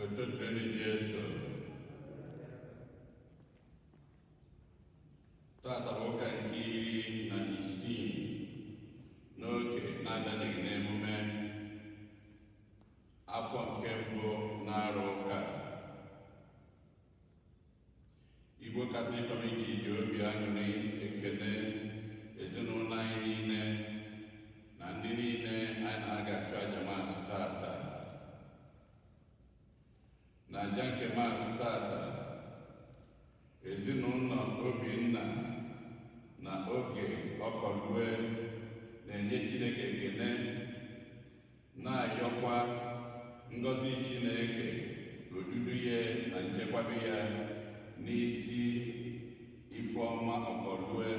Ototreni Jesu. Tata bụ ụka nke 16 n'oge na-adịghị n'emume afọ nke mbụ na-arụ ụka. Igbo Catholic Committee ji obi aṅụrị ekele ezinụlọ anyị niile na ndị niile anyị na-aga achụ aja Maasị tata. Na aja nke Maasị tata, ezinụlọ Obinna na Oge Ọkọlue na-enye Chineke ekele, na-ayọkwa ngọzi Chineke, odudu ya na nchekwaba ya n'isi Ifeọma Ọkọlue,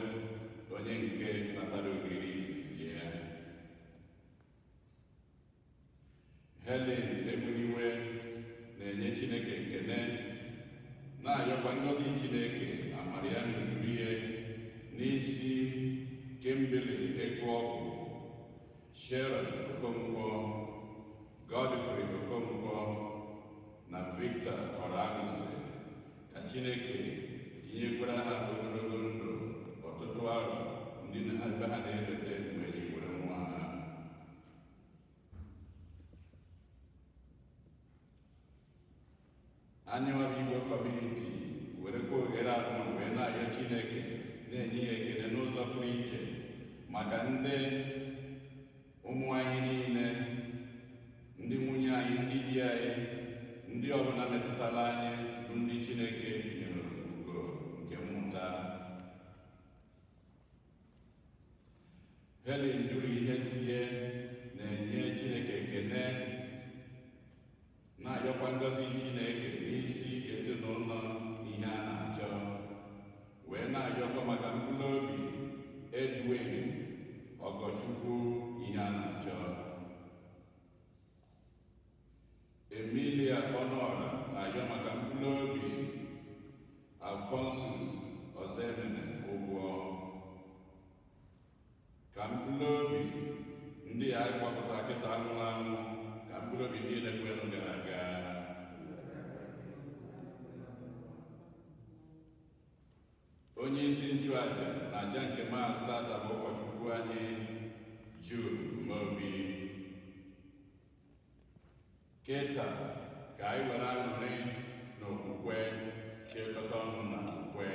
onye nke natara oriri izizi ya. Helen Egbuniwe na-enye Chineke ekele, na-ayọkwa ngọzi Chineke amara ya na odudu ya n'isi Kimberly Ekwuọgwụ, Sharon Okonkwo, Godfrey Okonkwo na Victor Oranusi. Ka Chineke tinyekwara ha ogologo ndụ ọtụtụ arọ ndị ebe ha na-eleta mgbe ji were nwa ha. Anyị nwa Igbo Community werekwa ohere ahụ wee na-ayọ Chineke, na-enye ya ekele n'ụzọ pụrụ iche maka ndị ụmụ anyị niile, ndị nwunye anyị, ndị di anyị, ndị ọbụla metụtara anyị bụ ndị Chineke tinyere ugo nke mmụta. Helen Duru Ihe Sie na-enye Chineke ekele, na-ayọkwa ngọzi Chineke n'isi ezinụlọ ihe a na-achọ, wee na-ayọkwa maka mkpụrụ obi Edwin Ọgọchukwu ihe a na-achọ. Emilia Ọnụọra na-ayọ maka mkpụrụ obi Alphonsus Ozemene Ụgwọ. Ka mkpụrụ obi ndị a gbapụta kịta anwụrụ anwụ, ka mkpụrụ obi ndị na-ekwenụ gara aga. Onye isi nchụaja na aja nke Maasị tata bụ ụkọchukwu anyị Jude Umeobi. Kịta ka anyị were aṅụrị na okwukwe chịkọta ọnụ na okwukwe.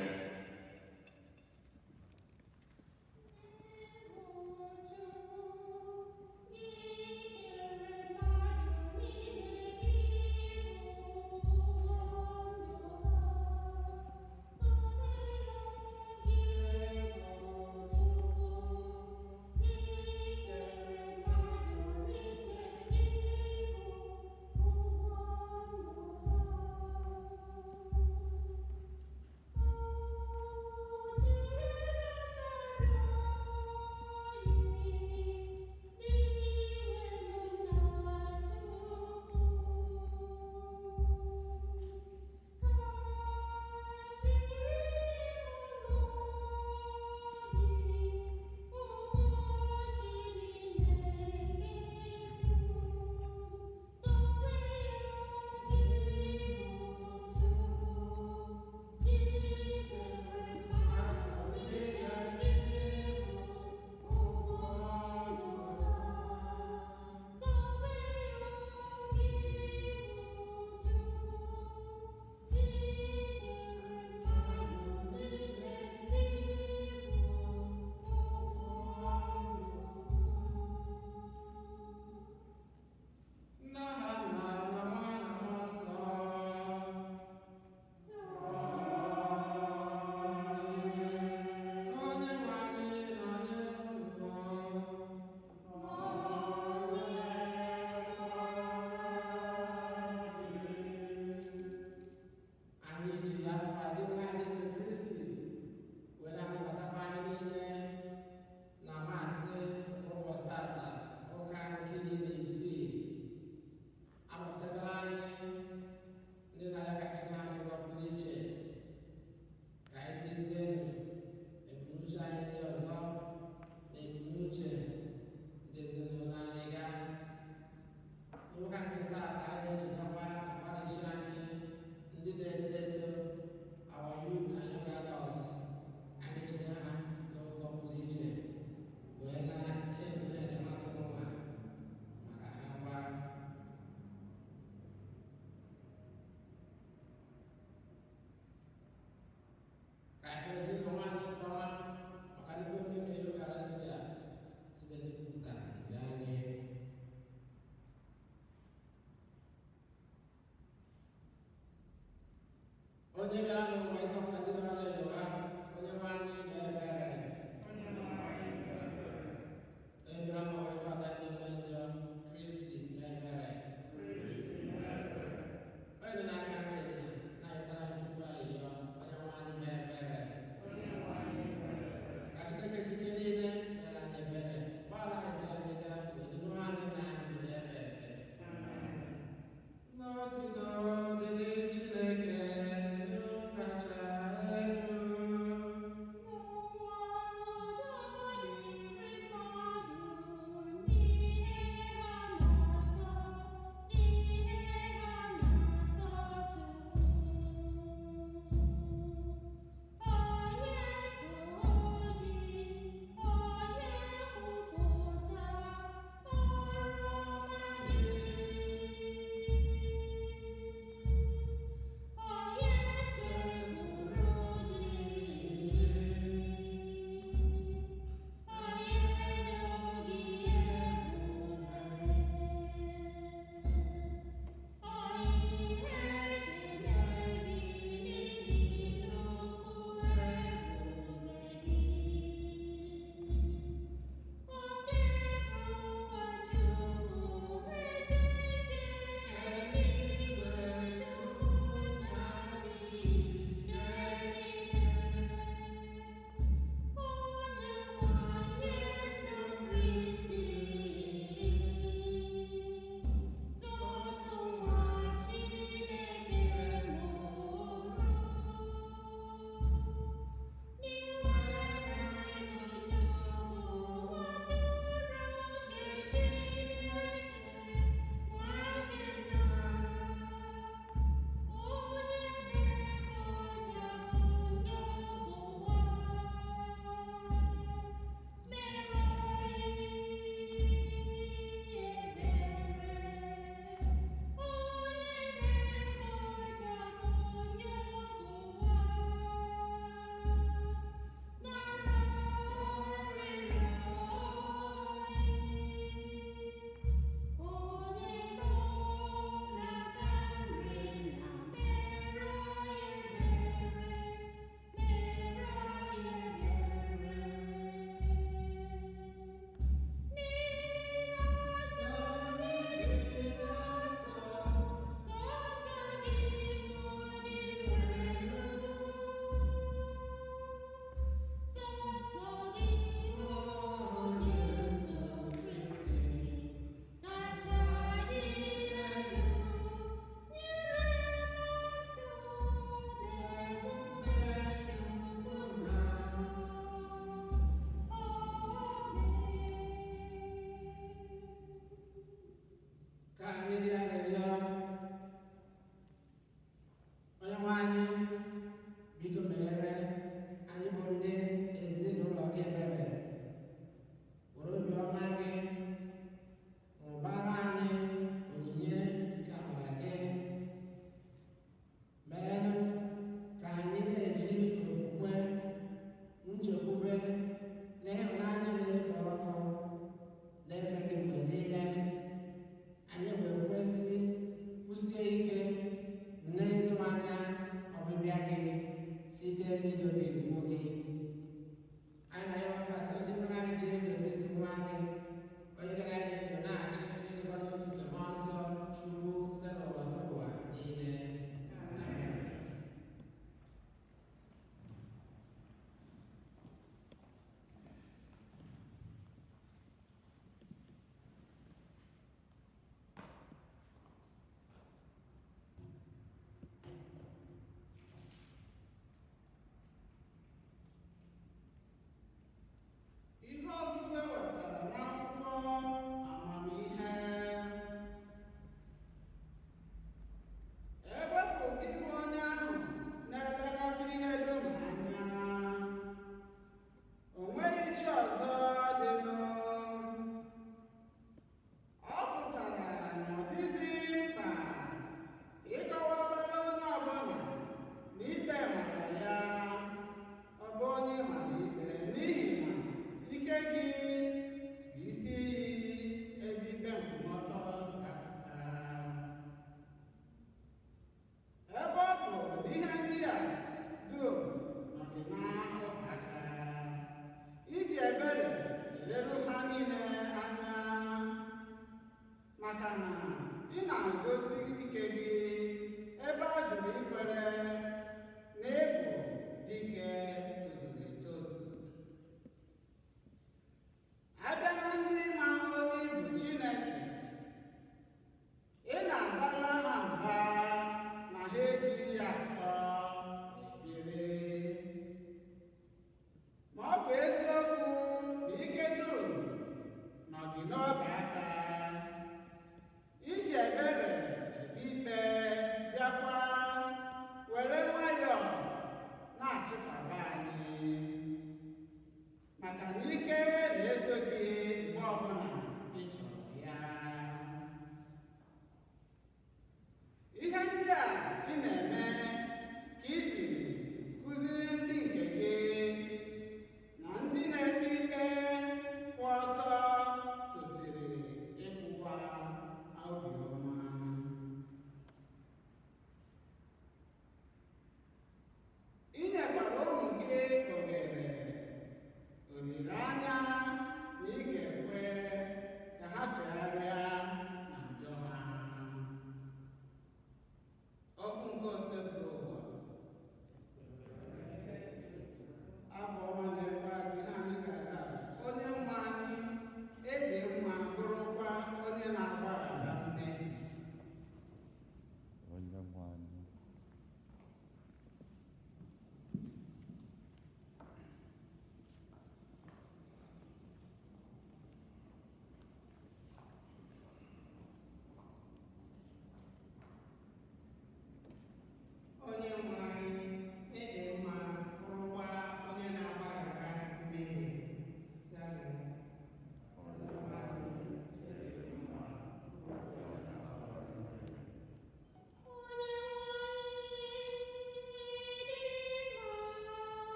maka na ị na-egosi ike gị ebe a jụrụ ikwere na ịbụ dike tozuru etozu. Abịa na ndị ma onye ịbụ Chineke, ị na-abara ha mba na ha ejighị ya akọ ekpere. Ma ọ bụ eziokwu na ike dum nọ gị n'ọba aka iji ebere ekpe ikpe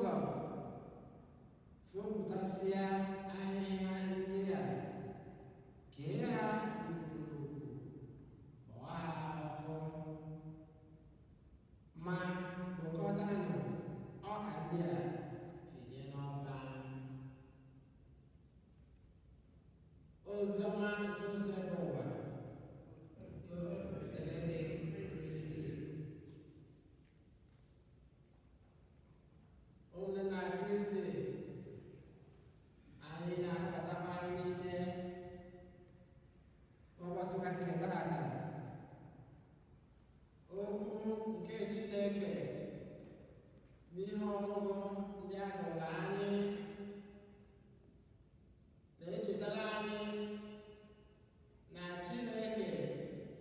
ụzọ fopụtasịa ahịhịa ndị a, kee ha ukwurukwu, kpọọ ha ọkụ, ma kpokọtanụ ọka ndị a tinye n'ọba. Oziọma nke oziọma ụwa ụmụnne na Kristi, anyị na-anabatakwa anyị niile n'ụbọchị ụka nke taata okwu nke Chineke n'ihe ọgụgụ ndị a gụrụ anyị na-echetara anyị na Chineke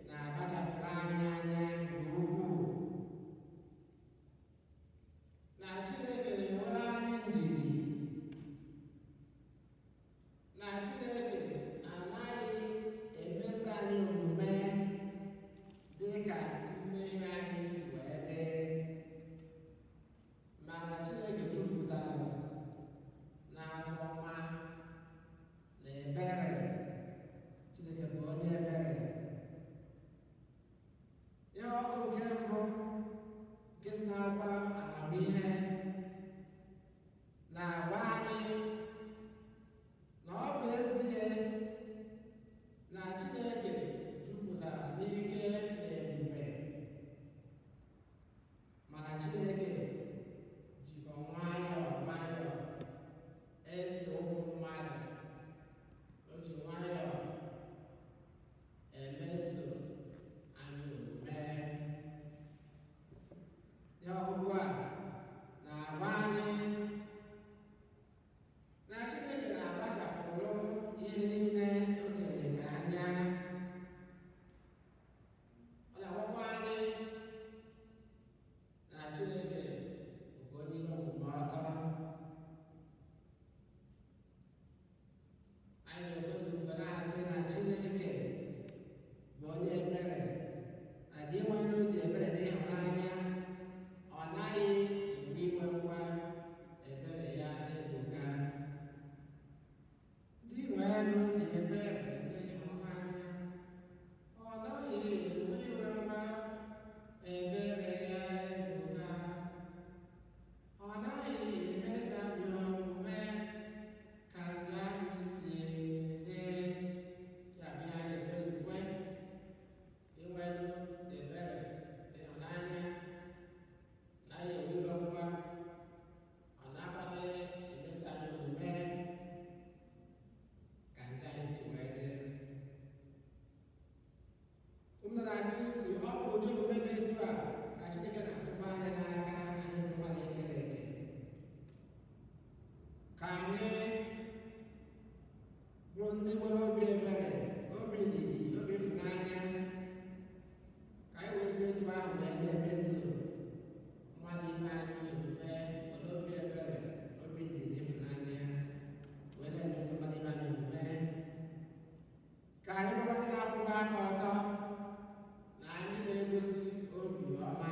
na-akpachapụrụ anyị anya nke ukwuu, na Chineke na-enwere anyị ndidi, na Chineke anaghị emeso anyị omume dị ka mmehie anyị si wee dị, mana Chineke jupụtara n'afọ ọma na ebere. Chineke bụ onye ebere. Ihe ọkụ nke mbụ nke si n'akwa amamihe na-agwa anyị na ọ bụ ezie na Chineke jupụtara n'ike na ebube, mana Chineke jikwa nwayọọ nwayọọ eso ụmụ mmadụ. O ji nwayọọ emeso anyị omume. Ihe ọgụgụ a na-agwa anyị na Chineke na-akpachapụrụ ihe niile o kere eke anya. Ọ na-agwakwa anyị na Chineke bụ onye ime omume ọtọ. Anyị na-ekwe n'ugbo na-asị na Chineke bụ onye ebere, na dị nwe n'ụdị ebere na ịhụnanya. Ọ naghị ewe iwe ngwa, ebere ya ebuka. Dị nwee n'ụdị ebere na ịhụnanya, ọ naghị ewe iwe ngwa, ebere ya ebuka. Ọ naghị emeso anyị omume ka njọ anyị si dị. Ya bụ ihe anyị na-ekpe n'ukwe, inwelu ebere na ịhụnanya, naghị ewe iwe ngwa, ọ na-akwaghị emeso anyị omume ka njọ anyị si wee dị. Ụmụnne na Kristi, ọ bụ ụdị omume dị etu a ka Chineke na-atụba anya n'aka anyị bụ mmadụ ekere eke, ka anyị bụrụ ndị nwere obi ebere, obi ndidi, obi ịfụnanya, ka anyị wee si etu ahụ wee na-emeso mmadụ ibe anyị omume, were obi ebere, obi ndidi, ịfụnanya, wee na-emeso mmadụ ibe anyị omume. Ka anyị bụrụ ndị na-akwụba aka ọtọ, na anyị na-egosi obi ọma.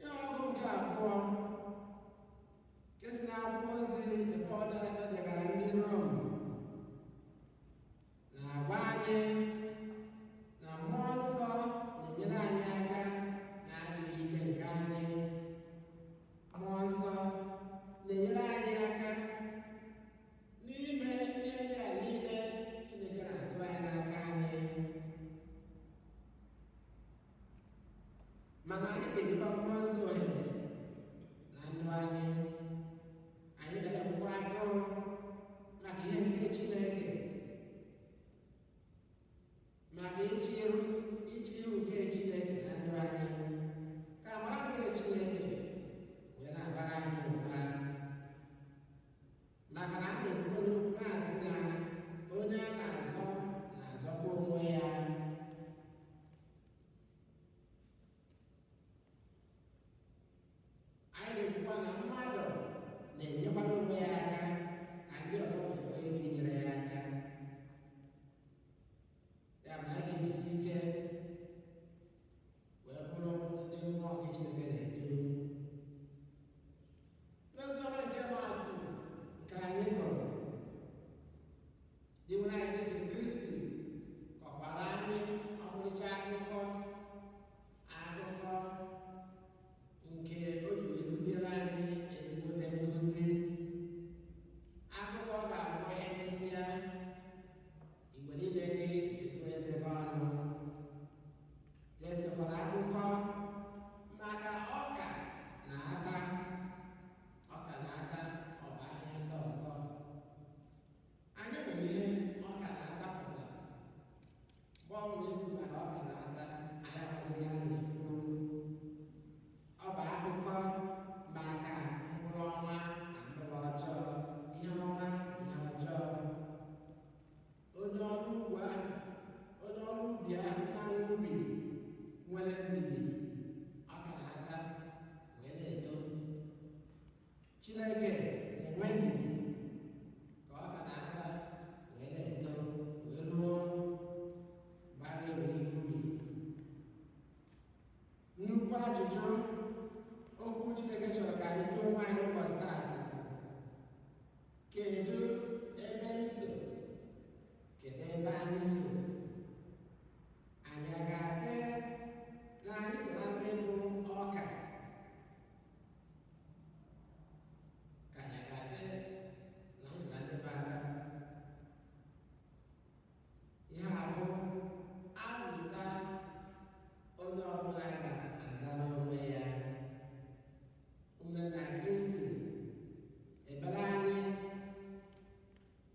Ihe ọgụ nke abụọ nke si n'akwụkwọ ozi nke Pọl degara ndị Rom na-agwa anyị na mmụọ nsọ na-enyere anyị aka na-adịghị ike nke anyị. Mmụọ nsọ na-enyere anyị aka n'ime ihe ndị a niile Chineke na-atụ anyị n'aka anyị. Mana anyị ga-ejikwa mmụọ nsọ ohere na ndụ anyị. Anyị ga-enwekwa agụụ maka ihe nke Chineke, maka ichi ihu nke Chineke na ndụ anyị, ka amara nke Chineke wee na-abara anyị ụba. Maka na a ga-ekwukwe n'okwu na-asị na onye a na-azọ na-azọkwa onwe ya. Chineke na-enwe ndidi ka ọ ka na-aka wee na-eto wee ruo mgbe a ga-ewe ihe ubi. Nnukwu ajụjụ okwu Chineke chọrọ ka anyị jụọ onwe anyị n'ụbọchị taa: kedu ebe m so? Kedu ebe anyị so? Anyị a ga-asị na anyị so na ndị bụ ọka? Ka anyị a ga-asị na anyị so na ndị bụ aka? Ihe a bụ azịza onye ọbụla ga-aza n'onwe ya. Ụmụnna Kristi, ekpere anyị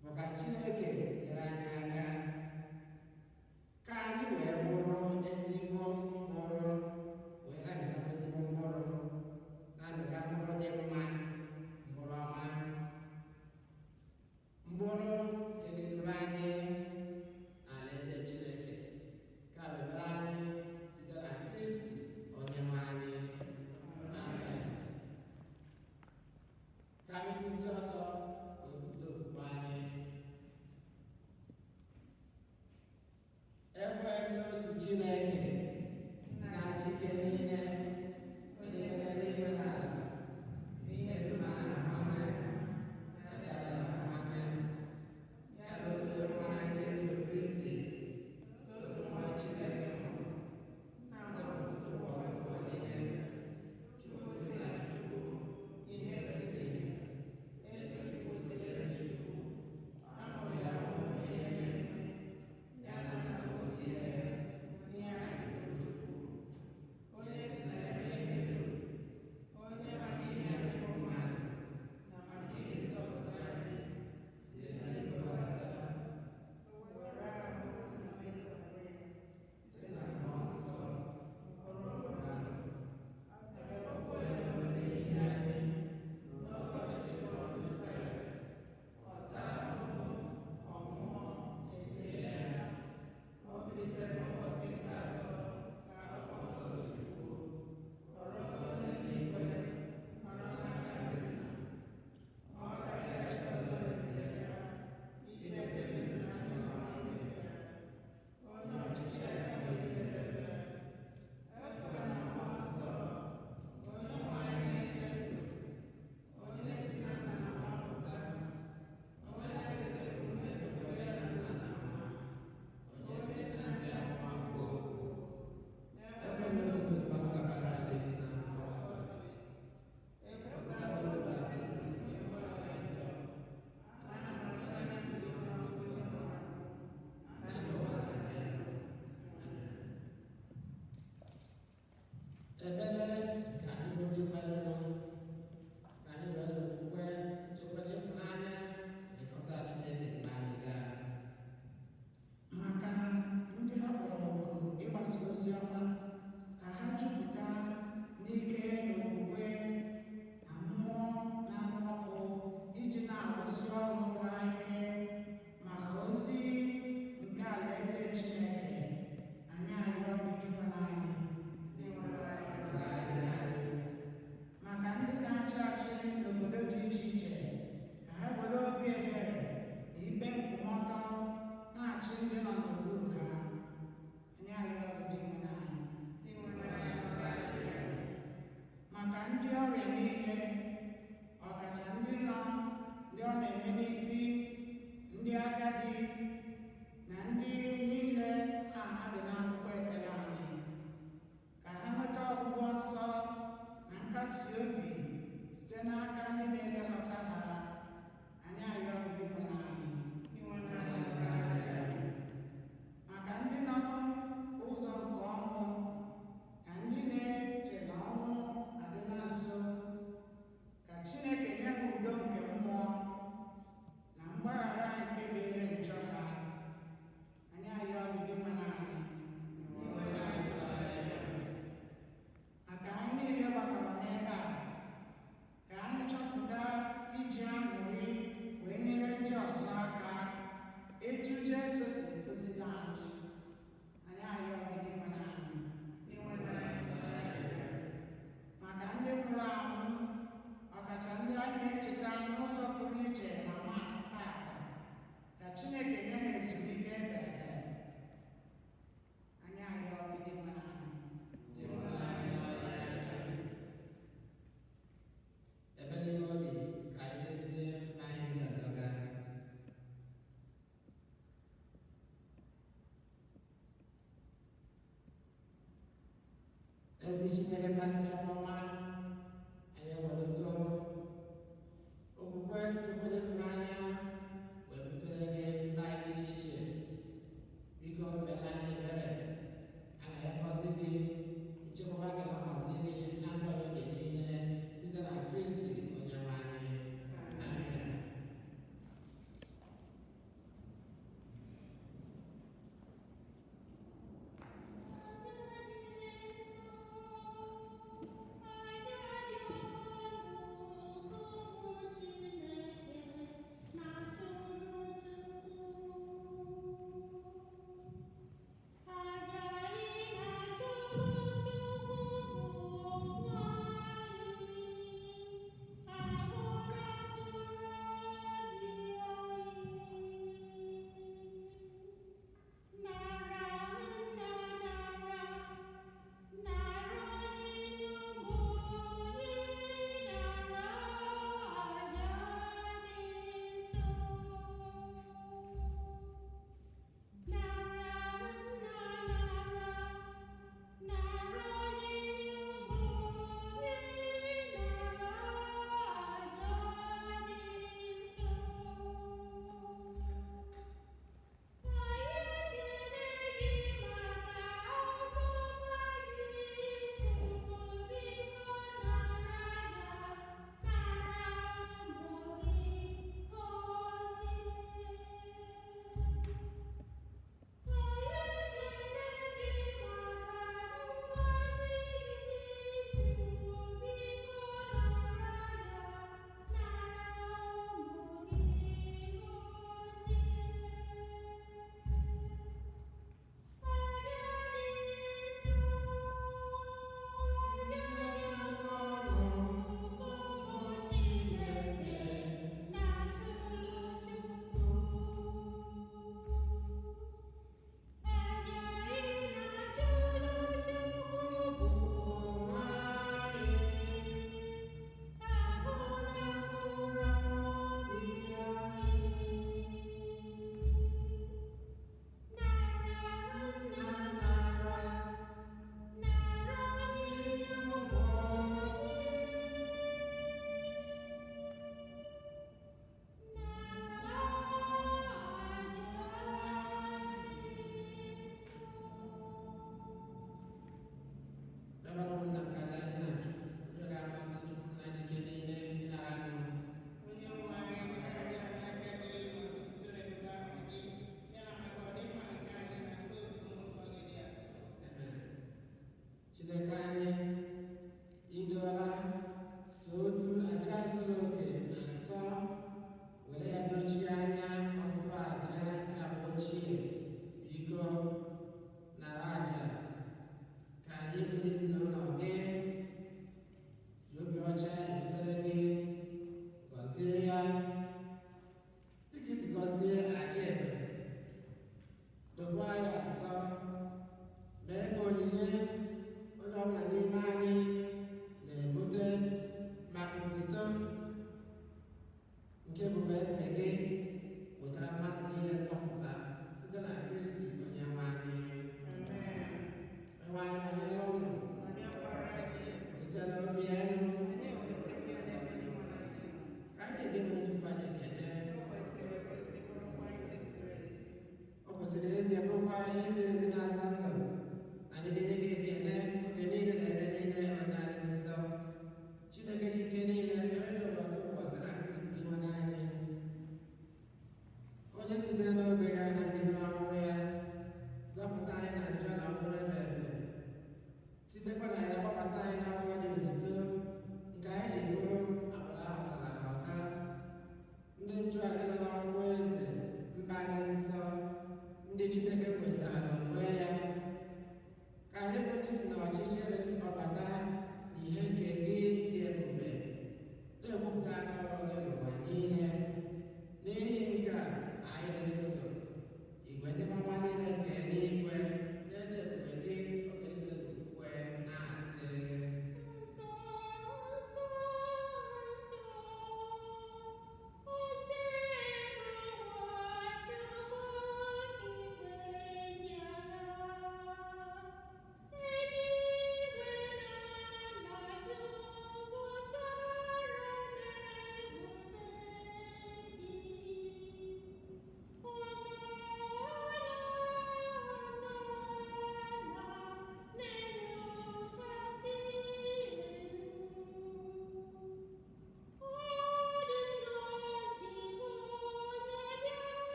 bụ ka Chineke nyere anyị aka ka anyị wee bụrụ ezigbo mkpụrụ, wee na-amịtakwa ezigbo mkpụrụ, na-amịta mkpụrụ dị mma, mkpụrụ ọma, mkpụrụ ga-eduru anyị n'alaeze Chineke. Ka bụ ekpere anyị site na Kristi Onyenwe anyị. Amen. Ka anyị kwụsị ọtọ n'okwute okwukwe anyị. Ekwe m n'otu Chineke na-achị ike niile, onye kere eluigwe na ala, n'ihe dum a na-ahụ anya na ndị a na-ahụ anya, ya na otu Onyenwe anyị Jesu Kristi, otu Nwa Chineke mụrụ, na ọtụtụ ụwa niile, Chukwu si na Chukwu, ihe si n'ihe, eze Chukwu si n'eze Chukwu, amụrụ ya ọmụmụ ihe mere, ya na nna otu ihe, n'ihe a jụrụ Chukwu, onye si na ebe ihe duru, onye maka ihe bụ mmadụ, na maka ihe nzọpụta anyị site n'igwe gbadata, were ahụ na mmehie site na Mmụọ Nsọ, ọrụ mmadụ, ebe ọ bụ ya na-ewere ihe anyị n'oge ọchịchị Pontius Pilate, ọ tara ahụhụ, ọnwụọ, elie ya, o bilitere n'ụbọchị nke atọ ka Akwụkwọ Nsọ si kwuo, ọrụ ọrụ n'eluigwe, nọrọ n'aka nri Nna. Ọ ga-abịaghachi ọzọ n'ebube ya, ikpe ndị ndụ na ndị nwụrụ anwụ ya. Onye ọchịchị agaghị ebidobe, ekwe na Mmụọ Nsọ, onye nwe anyị na-enye ndụ, onye si na Nna na Nwa pụta, onye na-esekwu na-etukwa ya na Nna na Nwa, onye si na ndị amụma kwuo okwu. Ekwe m n'otu nzukọ nsọ Katọlik na Apọstọlik, ekwupụtara otu baptizim nke mgbaghara njọ, ana-amata anya ndị ọma ndị nwụrụ anwụ, na ndị ụwa na-abịa. Amen. Ekpere ka anyị bụ ndị kwere nọ, ka anyị were okwukwe chekwara ịfụnanya na ịkọsa Chineke mgbe anyị gaa. Maka ndị ha kpọrọ oku ịgbasa ozi ọma, ka ha jupụta n'ike na okwukwe na mmụọ na anụ ọkụ, iji na-arụsi ọrụ ha ike maka ozi nke alaeze Chineke. Anyị arịọ gị dị nwere anyị, maka ndị na-achị achị n'obodo dị iche iche, ka ha were obi ebere na ikpe nkwụmọtọ na-achị ndị nọ n'okpuru ha. Anyị arịọ gị dị nwere anyị, maka ndị ọrịa niile, ọkacha ndị ọ na-eme n'isi, ndị agadi, na ndị niile aha dị n'akwụkwọ ekpere anyị, ka ha nweta ọgwụgwọ nsọ na nkasi obi site n'aka ndị na-elekọta ha. Anyị arịọ gị dị nwere anyị, maka ndị nọ n'ụzọ nke ọnwụ, na ndị na-eche na ọnwụ adịla nso, ka Chineke nye ha udo nke mmụọ na mgbaghara nke dịrị njọ ha. Anyị arịọ gị dị nwere anyị, maka anyị niile gbakọrọ n'ebe a, ka anyị chọpụta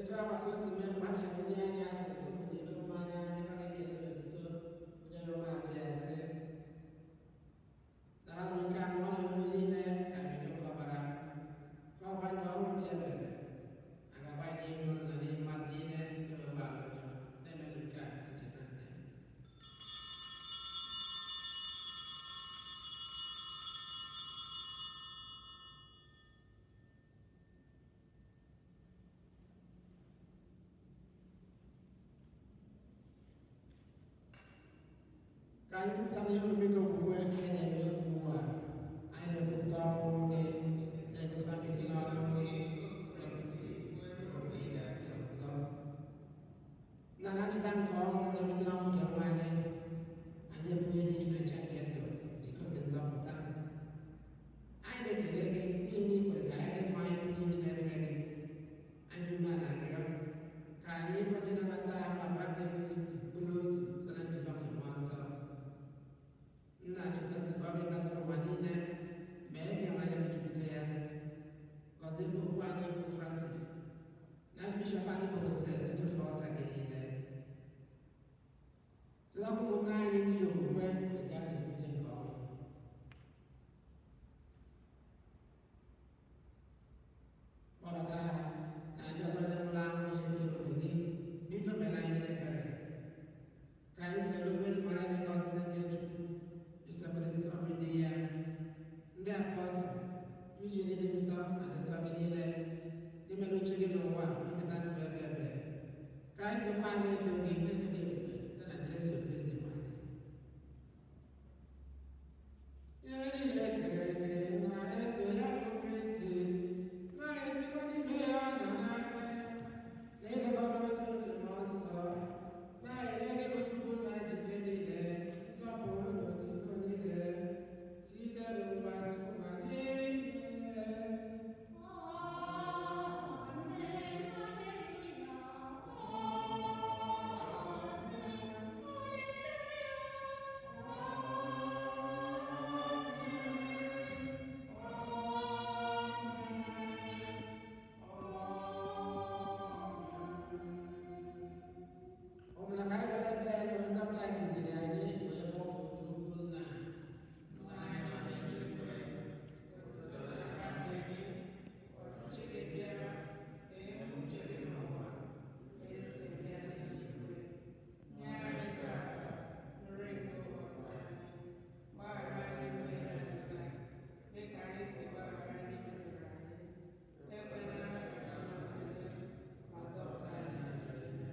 etu akwa ka o si mee mgbe a chọrọ ndị anya asị ụmụrụ iko mmanya ebe a ga-ekele n'otuto onye nwe maazị ya asị dara m ike anụ ọnụ ọnụ niile ka bido kọbara ka ọgba ndị ọhụrụ dị ebere a ga-agba n'ihu ọrụ na n'ihu mmadụ niile ewegba ụjọ na-emerụ nke a ncheta nke ka anyị pụta n'ihe omume okwukwe anyị na-eme ugbu a anyị na-ekwupụta ọrụ gị na-egosikwa mmechi n'ọrụ gị nsọ na nachita nke ọrụ na-emete n'ọnwụ nke nwa anyị anyị ebunye gị nrecha nke ndụ na iko nke nzọpụta anyị na-ekele gị n'ihi na ikwere ka anyị dị mma ihu n'ihi na-efe gị anyị ume na arịọ ka anyị bụ ndị na-anata mkpara nke Kristi bụrụ otu so na njikọ nke mmụọ nsọ nna cheta nzukọ gị gasịrị ụwa niile mee ka ịhụnanya gị jupụta ya gọzie okwu anyị bụ Francis na Archbishop anyị bụ Ose ndị ofe ọta gị niile cheta ọkpụkpụ nna anyị ndị ji okwukwe wega ezumike nke ọma kpọbata ha na ndị ọzọ ndị nwụrụ anwụ ihe nke obodo gị biko mere anyị niile ebere ka anyị soro okwe ji mara ndị ngọzi ndị nke Chukwu isebere nsọ ndị ya ndị apọstụl iji ndị nsọ na ndị nsọ gị niile ndị mere uche gị n'ụwa mekọta ndụ ebe ebe ka anyị sokwa anyị eto gị na-eto gị ebube site na Jesu Kristi nwa gị ihe niile ekere eke na-eso ya bụ Kristi na-esikwa n'ime ya na n'aka na-edeba n'otu nke mmụọ nsọ na-enye gị bụ Chukwu na njike niile nsọpụrụ na otuto niile site n'ụwa tụmadị ọbụla ka anyị were ebere ya na nzọpụta anyị kụziri anyị wee kpọpụ Chukwu nna nna anyị nọ n'eluigwe otutoro aha gị ọchịchị gị bịa ka eme uche gị n'ụwa ka esi bịa n'eluigwe nye anyị taata nri nke ụbọchị anyị gbaghara anyị mmehie anyị dịka anyị si gbaghara ndị mehiere anyị ekwela ka anyị nwale ma zọpụta anyị n'ajọ ihe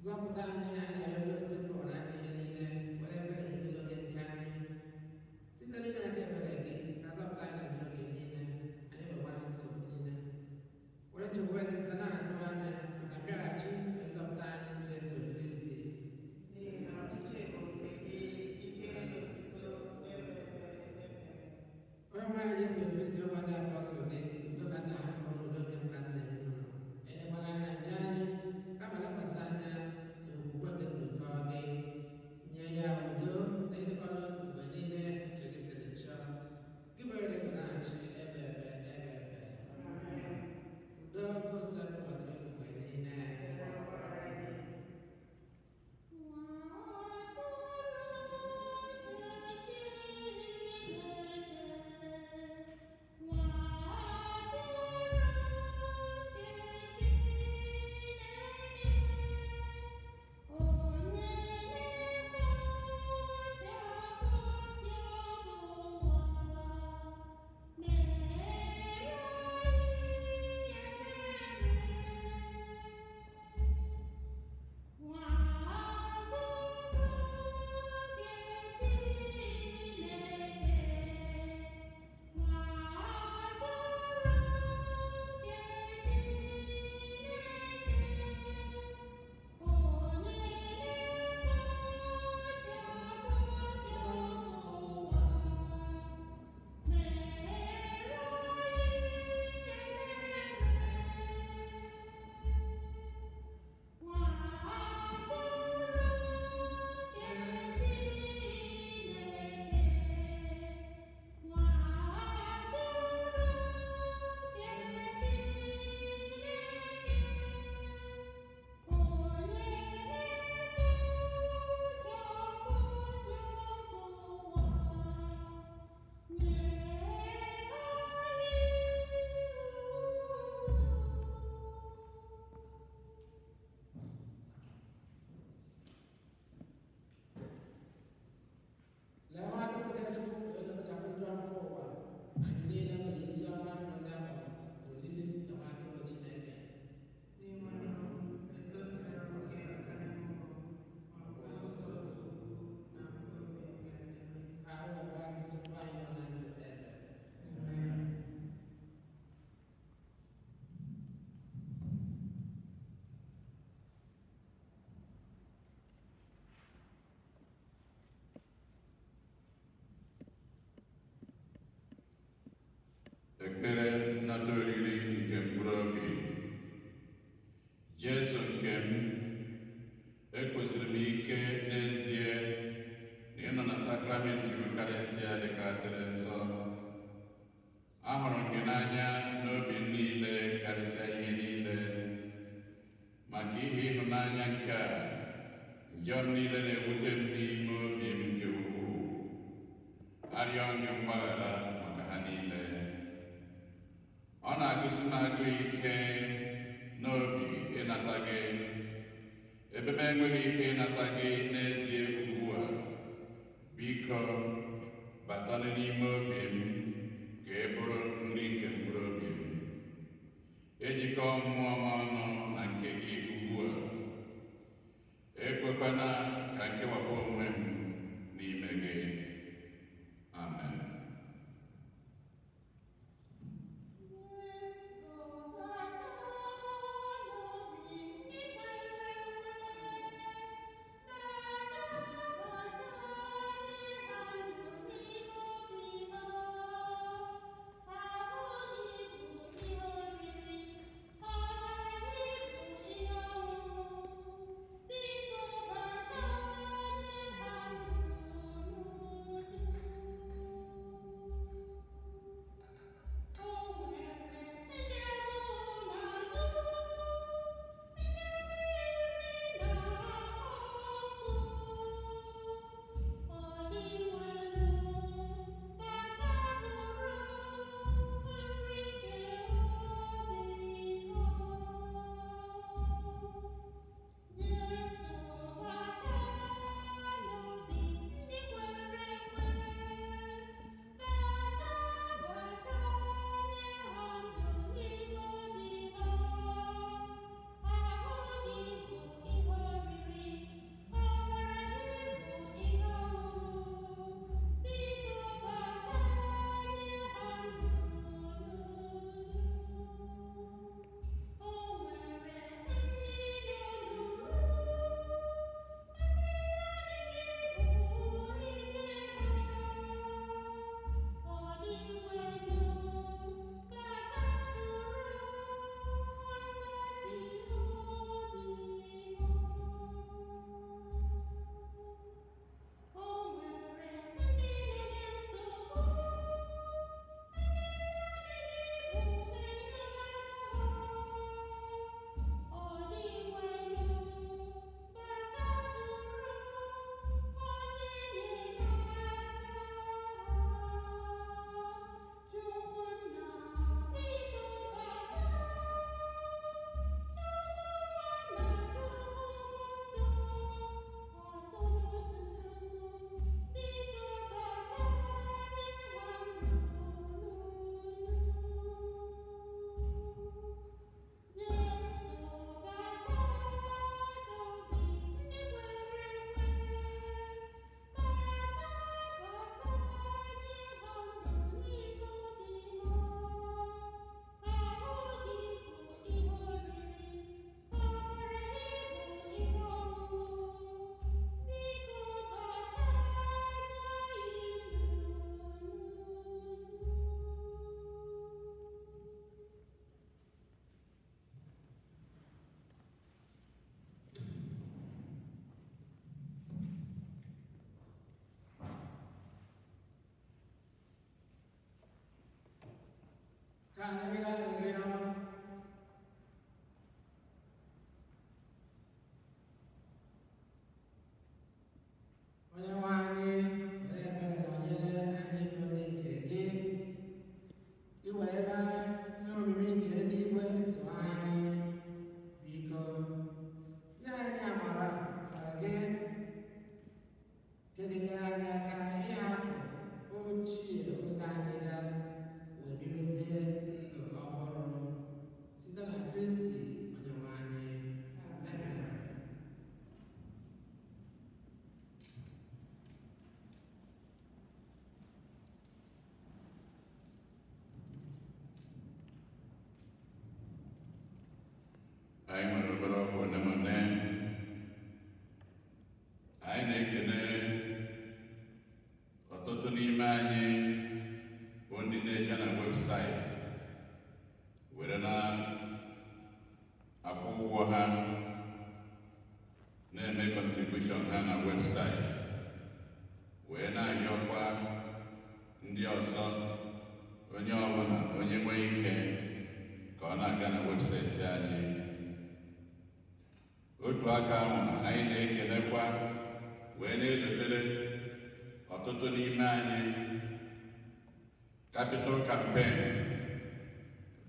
zọpụta anyị anya ya gosi mkpọrọ anyị ihe niile were ebere gị n'oge nke anyị site n'inye aka ebere gị ka zọpụta anyị n'oge oge niile anyị nwekwara nsogbu niile were nchegbu dị nsọ na-atụ anya maka mbịaghachi nke nzọpụta anyị Jesu Kristi n'ihi na ọchịchị bụ nke gị ike na otuto ebe onye nwe anyị Jesu Kristi ọgba ndị apọstụl gị udo ka nna ha mụrụ n'oge m ka nna ya nọ edekwala anya nje anyị kama lekwasị anya n'okwukwe ekpere nnata oriri nke mkpụrụ obi. Jesu nke m, ekwesịrị m ike n'ezie na ịnọ na sakramenti Eucharistia dịkarịsịrị nsọ. Ahụrụ m gị n'anya n'obi m niile karịsịa ihe niile. Maka ihe ịhụnanya nke a, njọ m niile na-ewute m n'ime obi m nke ukwuu. Arịọ m gị mgbaghara maka ha niile. Ọ na-agụsi m agụ ike n'obi ịnata gị, ebe m enweghị ike ịnata gị n'ezie ugbu a. Biko, batanụ n'ime obi m ka ị bụrụ nri nke mkpụrụ obi m. Ejikọ mmụọ m ọnụ na nke gị ugbu a. Ekwekwana ka nkewapụ onwe m n'ime gị. Amen. Anyị nwere obere ọkụ na mmemme. Anyị na-ekele ọzọ onye ọbụla onye nwee ike ka ọ na-aga na webụsaịtị anyị. Otu aka ahụ anyị na-ekelekwa wee na-edotere ọtụtụ n'ime anyị capital campaign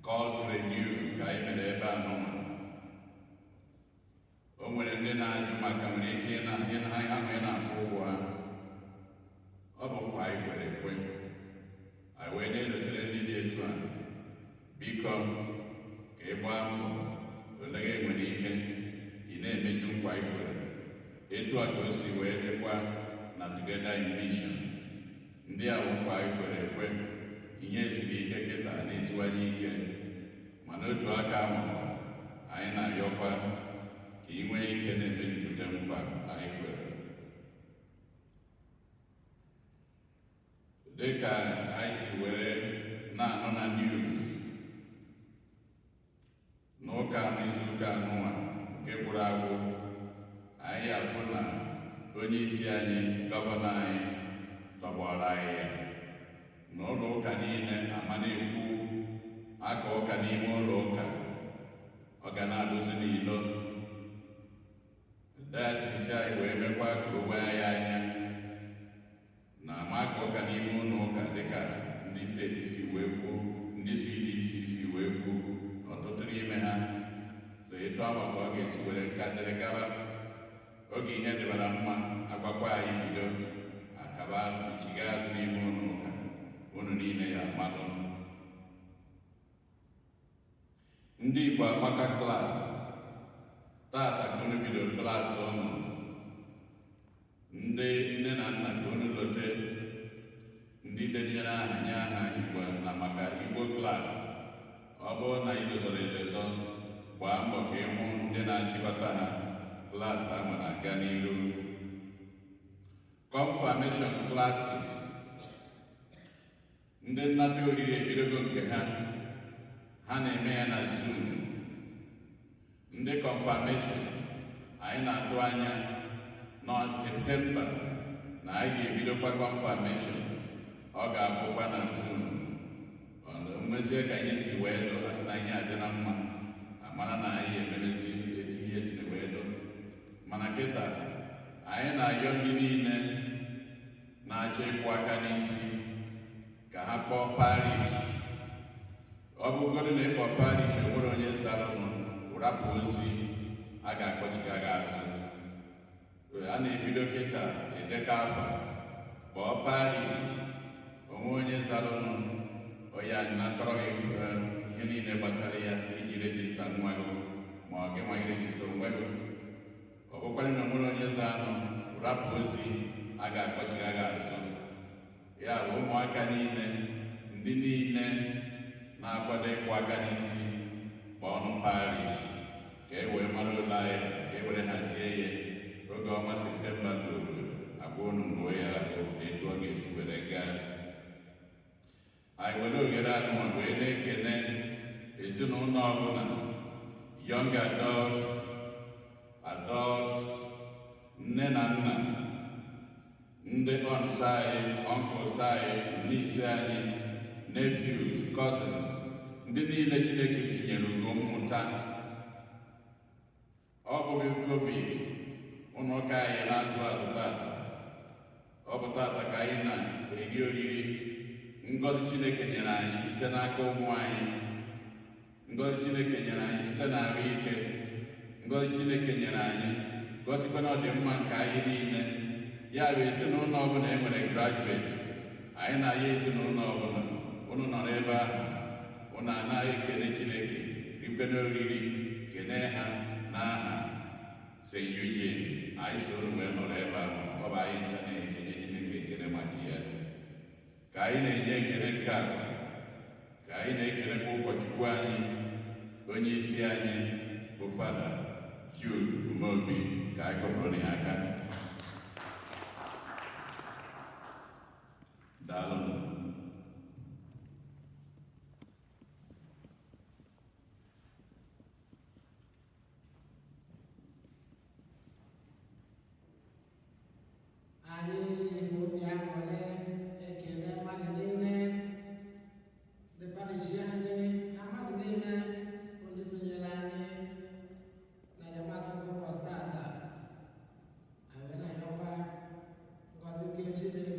call to renew ka anyị mere ebe a n'ụwa. O nwere ndị na-ajụ maka nwere ike ha na-akwụ ụgwọ ha. Ọ bụ nkwa anyị kwere ekwe. Anyị wee na-edotere ndị dị etu a, biko ka ị gbaa mbọ ole gị nwere ike ị na-emeju nkwa anyị kwere. Etu a ka o si wee dịkwa na Together in Mission. Ndị a bụ nkwa anyị kwere ekwe. Ihe siri ike kịta na-esiwanye ike, mana otu aka ahụ anyị na-ayọkwa ka ị nwee ike na-emejupụta nkwa anyị kwere. Dịka anyị si were na-anọ na news n'ụka n'izuụka anụnwa nke gwụrụ agwụ, anyị afụ na onye isi anyị, gọvanọ anyị, tọgbọrọ anyị ya n'ụlọ ụka niile ama na-ekwu aka ụka n'ime ụlọ ụka. Ọ ga na-alụzi n'ilo. Dayọsis anyị wee mekwa ka o wee anyị anya na ama aka ụka n'ime ụlọ ụka dịka ndị steeti si wee kwuo, ndị CDC si wee kwuo, ọtụtụ n'ime ha so etu ahụ ka ọ ga-esi were nka dịrị gaba. Oge ihe dịbara mma agbakwa anyị bido akaba chiga azụ n'ime ụlọ ụka, unu niile ya mmadụ. Ndị Igbo amaka klaasị tata ka unu bidoro klaasị ọnụ. Ndị nne na nna ka unu lote ndị denyere aha nye aha Igbo na maka Igbo klaasị. Ọ bụrụ na ị dozoro edozo, gbaa mbọ ka ịhụ ndị na-achịkọta ha klaasị ahụ na-aga n'ihu. Confirmation classes, ndị nnata oriri ebidogo nke ha na-eme ya na Zoom. Ndị confirmation anyị na-atụ anya na Septemba na anyị ga-ebidokwa confirmation. Ọ ga-abụkwa na Zoom. Mmezie ka ihe si wee dụ, asị na ihe adị na mma, amara na anyị emerezi etu ihe si wee dụ. Mana kịta anyị na-ayọ ndị niile na-achọ ịkwụ aka n'isi ka ha kpọọ parish. Ọ bụgodị na ịkpọ parish onwere onye zara ụnụ, rapụ ozi a ga-akpọchiga gị azụ. A na-ebido kịta edeka afa, kpọọ parish, onwe onye zara ụnụ, onye na-akọrọ gị ihe niile gbasara ya iji rejista nwa gị ma ọ gị nwaghị rejista onwe gị. Ọ bụkwara na onwere onye zanụ, rapụ ozi a ga-akpọchiga gị azụ. Ya bụ ụmụaka niile, ndị niile na-akwado ịkwụ aka n'isi kpọọ ọnụ parish ka e wee mara ụlọ anyị, ka e were hazie ya. Oge ọnwa Septemba doro agwa unu mgbe ya bụ etu ọ ga-esi were gaa. Anyị were ohere anụnwa wee na-ekene ezinụlọ ọbụla, young adults, nne na nna, ndị aunts anyị, uncles anyị, niece anyị, nephews, cousins, ndị niile Chineke tinyere ugo mmụta. Ọ bụghị COVID ụlọ ụka anyị na-azụ azụ tata. Ọ bụ tata ka anyị na-eri oriri ngọzi Chineke nyere anyị site n'aka ụmụ anyị, ngọzi Chineke nyere anyị site n'ahụ ike, ngọzi Chineke nyere anyị gosikwa na ọdịmma nke anyị niile. Ya bụ ezinụlọ ọbụla e nwere graduate, anyị na-aya ezinụlọ ọbụla unu nọrọ ebe ahụ, unu anaghị ekele Chineke, rikwe n'oriri, kene ha n'aha St. Eugene. Anyị so unu wee nọrọ ebe ahụ. Ọ bụ anyị ncha na-enye Chineke ekele maka ya. Ka anyị na-enye ekele nke akwa, ka anyị na-ekelekwa ụkọchukwu anyị, onye isi anyị bụ Fada Jude Umeobi, ka anyị kọpụrụ ya aka. Daalụ. Anyị ji obi aṅụrị ekele mmadụ niile Chineke